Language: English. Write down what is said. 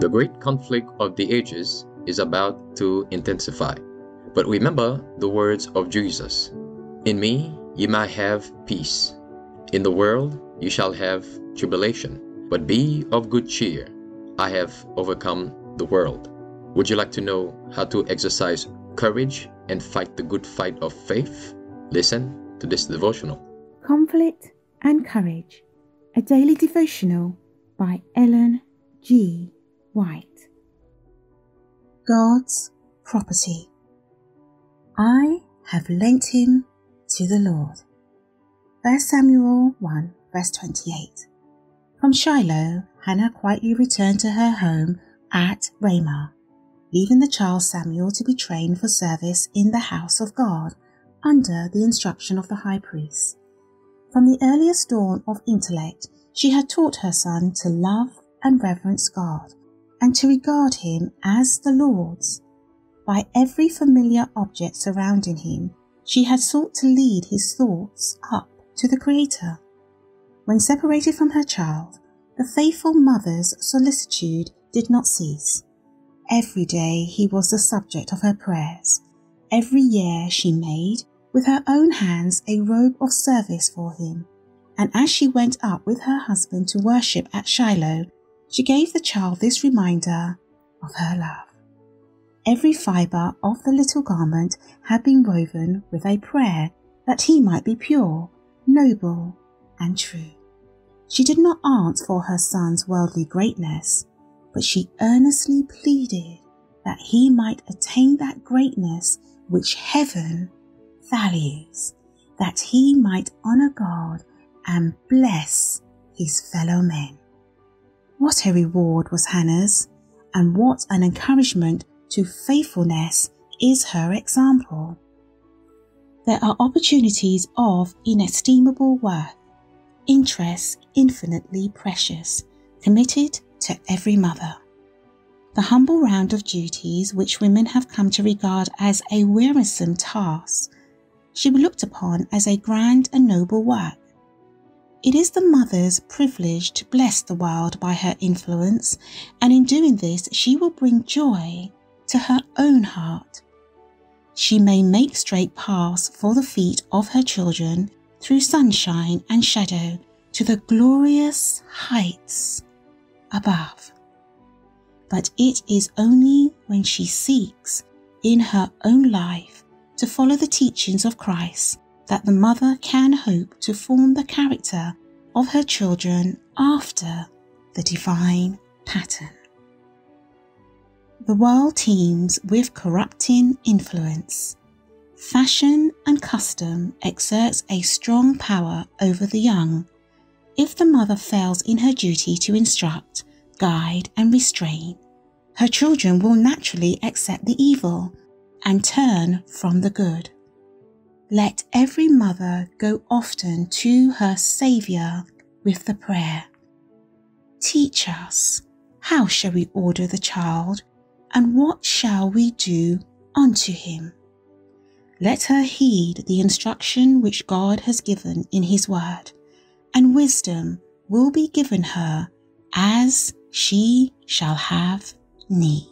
The great conflict of the ages is about to intensify. But remember the words of Jesus. In me ye might have peace. In the world you shall have tribulation. But be of good cheer. I have overcome the world. Would you like to know how to exercise courage and fight the good fight of faith? Listen to this devotional. Conflict and Courage, a daily devotional by Ellen G. White. God's property. I have lent him to the Lord. 1 Samuel 1 verse 28. From Shiloh, Hannah quietly returned to her home at Ramah, leaving the child Samuel to be trained for service in the house of God under the instruction of the high priest. From the earliest dawn of intellect, she had taught her son to love and reverence God and to regard him as the Lord's. By every familiar object surrounding him, she had sought to lead his thoughts up to the Creator. When separated from her child, the faithful mother's solicitude did not cease. Every day he was the subject of her prayers. Every year she made, with her own hands, a robe of service for him. And as she went up with her husband to worship at Shiloh, she gave the child this reminder of her love. Every fibre of the little garment had been woven with a prayer that he might be pure, noble, and true. She did not ask for her son's worldly greatness, but she earnestly pleaded that he might attain that greatness which heaven values, that he might honour God and bless his fellow men. What a reward was Hannah's, and what an encouragement to faithfulness is her example. There are opportunities of inestimable worth, interests infinitely precious, committed to every mother. The humble round of duties which women have come to regard as a wearisome task should be looked upon as a grand and noble work. It is the mother's privilege to bless the world by her influence, and in doing this she will bring joy to her own heart. She may make straight paths for the feet of her children through sunshine and shadow to the glorious heights above. But it is only when she seeks in her own life to follow the teachings of Christ that the mother can hope to form the character of her children after the divine pattern. The world teems with corrupting influence. Fashion and custom exerts a strong power over the young. If the mother fails in her duty to instruct, guide, and restrain, her children will naturally accept the evil and turn from the good. Let every mother go often to her Saviour with the prayer, "Teach us, how shall we order the child, and what shall we do unto him?" Let her heed the instruction which God has given in his word, and wisdom will be given her as she shall have need.